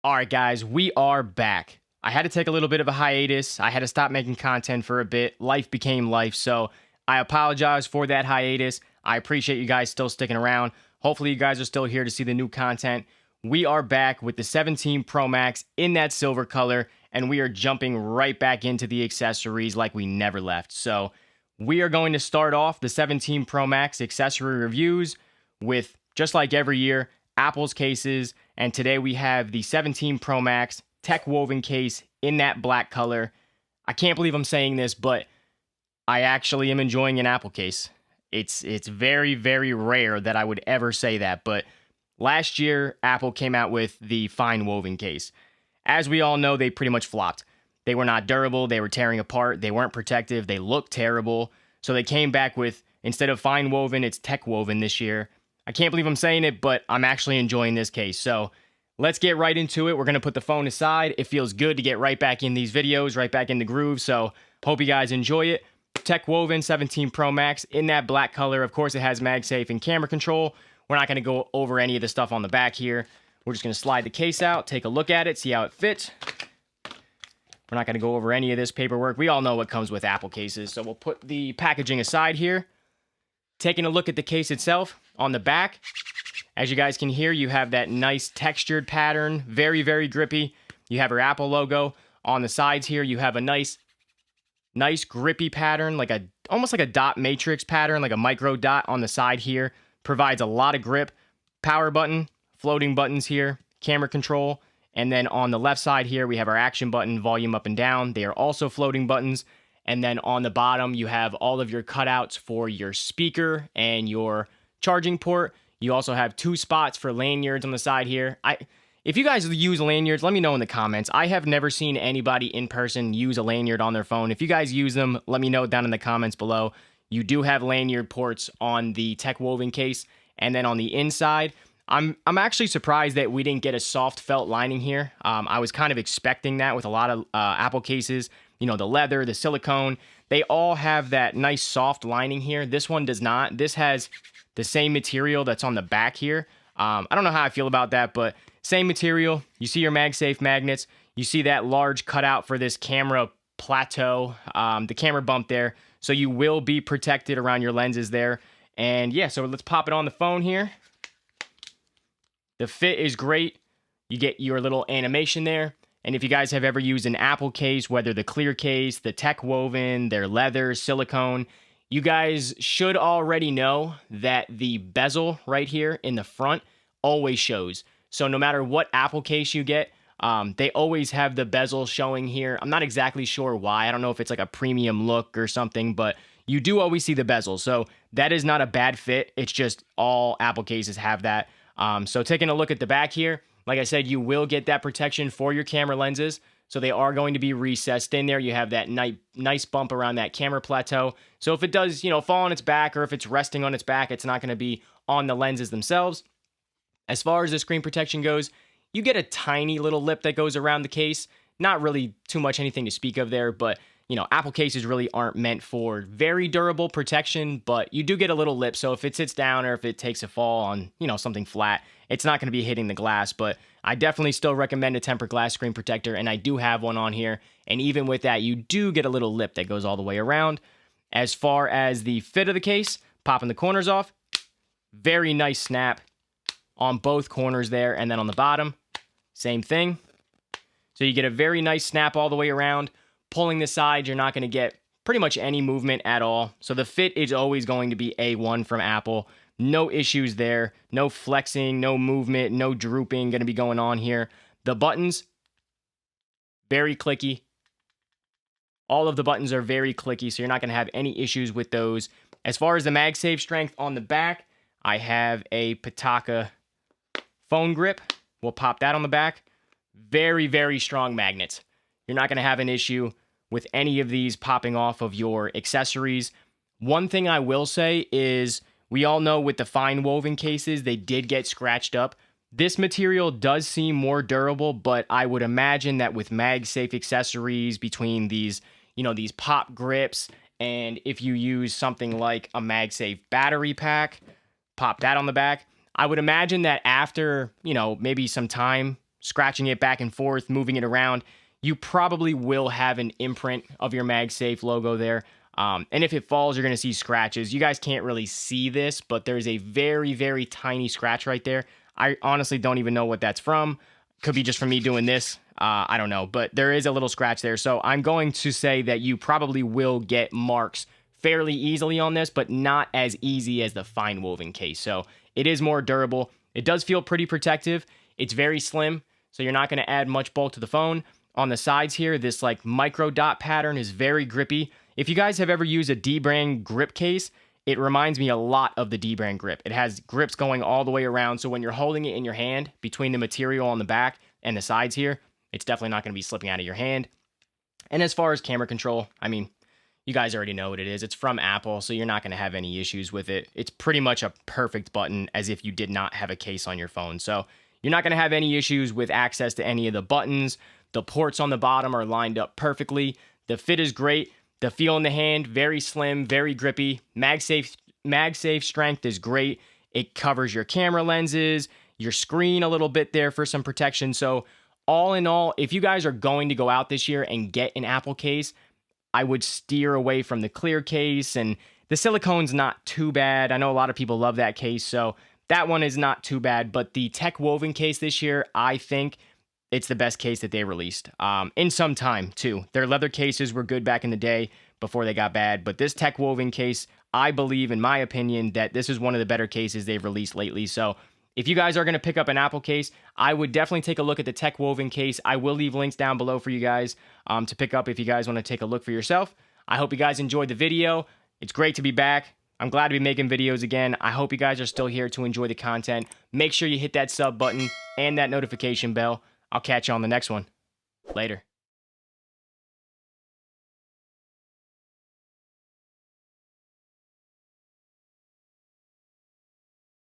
All right, guys, we are back. I had to take a little bit of a hiatus. I had to stop making content for a bit. Life became life, so I apologize for that hiatus. I appreciate you guys still sticking around. Hopefully, you guys are still here to see the new content. We are back with the 17 Pro Max in that silver color, and we are jumping right back into the accessories like we never left. So, we are going to start off the 17 Pro Max accessory reviews with, just like every year, Apple's cases, and today we have the 17 Pro Max TechWoven case in that black color. I can't believe I'm saying this, but I actually am enjoying an Apple case. It's very, very rare that I would ever say that, but last year, Apple came out with the fine woven case. As we all know, they pretty much flopped. They were not durable, they were tearing apart, they weren't protective, they looked terrible. So they came back with, instead of fine woven, it's TechWoven this year. I can't believe I'm saying it, but I'm actually enjoying this case. So let's get right into it. We're going to put the phone aside. It feels good to get right back in these videos, right back in the groove. So hope you guys enjoy it. TechWoven 17 Pro Max in that black color. Of course, it has MagSafe and camera control. We're not going to go over any of the stuff on the back here. We're just going to slide the case out, take a look at it, see how it fits. We're not going to go over any of this paperwork. We all know what comes with Apple cases. So we'll put the packaging aside here. Taking a look at the case itself, on the back, as you guys can hear, you have that nice textured pattern, very, very grippy. You have your Apple logo. On the sides here, you have a nice grippy pattern, almost like a dot matrix pattern, like a micro dot on the side here. Provides a lot of grip. Power button, floating buttons here, camera control. And then on the left side here, we have our action button, volume up and down. They are also floating buttons. And then on the bottom, you have all of your cutouts for your speaker and your charging port. You also have 2 spots for lanyards on the side here. If you guys use lanyards, let me know in the comments. I have never seen anybody in person use a lanyard on their phone. If you guys use them, let me know down in the comments below. You do have lanyard ports on the TechWoven case. And then on the inside, I'm actually surprised that we didn't get a soft felt lining here. I was kind of expecting that with a lot of Apple cases. You know, the leather, the silicone, they all have that nice soft lining here. This one does not. This has the same material that's on the back here. I don't know how I feel about that, but same material. You see your MagSafe magnets. You see that large cutout for this camera plateau, the camera bump there. So you will be protected around your lenses there. And yeah, so let's pop it on the phone here. The fit is great. You get your little animation there. And if you guys have ever used an Apple case, whether the clear case, the TechWoven, their leather, silicone, you guys should already know that the bezel right here in the front always shows. So no matter what Apple case you get, they always have the bezel showing here. I'm not exactly sure why. I don't know if it's like a premium look or something, but you do always see the bezel. So that is not a bad fit. It's just all Apple cases have that. So taking a look at the back here, like I said, you will get that protection for your camera lenses. So they are going to be recessed in there. You have that nice bump around that camera plateau. So if it does, fall on its back, or if it's resting on its back, it's not going to be on the lenses themselves. As far as the screen protection goes, you get a tiny little lip that goes around the case. Not really too much anything to speak of there, but Apple cases really aren't meant for very durable protection, but you do get a little lip. So if it sits down or if it takes a fall on, something flat, it's not going to be hitting the glass. But I definitely still recommend a tempered glass screen protector, and I do have one on here. And even with that, you do get a little lip that goes all the way around. As far as the fit of the case, popping the corners off, very nice snap on both corners there. And then on the bottom, same thing. So you get a very nice snap all the way around. Pulling the side, you're not going to get pretty much any movement at all. So the fit is always going to be A1 from Apple. No issues there. No flexing, no movement, no drooping going to be going on here. The buttons, very clicky. All of the buttons are very clicky, so you're not going to have any issues with those. As far as the MagSafe strength on the back, I have a Pitaka phone grip. We'll pop that on the back. Very, very strong magnets. You're not going to have an issue with any of these popping off of your accessories. One thing I will say is, we all know with the fine woven cases, they did get scratched up. This material does seem more durable, but I would imagine that with MagSafe accessories, between these, these pop grips, and if you use something like a MagSafe battery pack, pop that on the back, I would imagine that after, maybe some time, scratching it back and forth, moving it around, you probably will have an imprint of your MagSafe logo there. And if it falls, you're going to see scratches. You guys can't really see this, but there's a very, very tiny scratch right there. I honestly don't even know what that's from. Could be just from me doing this. I don't know, but there is a little scratch there. So I'm going to say that you probably will get marks fairly easily on this, but not as easy as the fine woven case. So it is more durable. It does feel pretty protective. It's very slim, so you're not going to add much bulk to the phone. On the sides here, this like micro dot pattern is very grippy. If you guys have ever used a D-brand grip case, it reminds me a lot of the D-brand grip. It has grips going all the way around, so when you're holding it in your hand, between the material on the back and the sides here, it's definitely not going to be slipping out of your hand. And as far as camera control, I mean, you guys already know what it is. It's from Apple, so you're not going to have any issues with it. It's pretty much a perfect button as if you did not have a case on your phone. So you're not going to have any issues with access to any of the buttons. The ports on the bottom are lined up perfectly. The fit is great. The feel in the hand, very slim, very grippy. MagSafe strength is great. It covers your camera lenses, your screen a little bit there for some protection. So all in all, if you guys are going to go out this year and get an Apple case, I would steer away from the clear case, and the silicone's not too bad. I know a lot of people love that case, so that one is not too bad. But the TechWoven case this year, I think it's the best case that they released in some time, too. Their leather cases were good back in the day before they got bad, but this TechWoven case, I believe, in my opinion, that this is one of the better cases they've released lately. So if you guys are going to pick up an Apple case, I would definitely take a look at the TechWoven case. I will leave links down below for you guys to pick up if you guys want to take a look for yourself. I hope you guys enjoyed the video. It's great to be back. I'm glad to be making videos again. I hope you guys are still here to enjoy the content. Make sure you hit that sub button and that notification bell. I'll catch you on the next one. Later.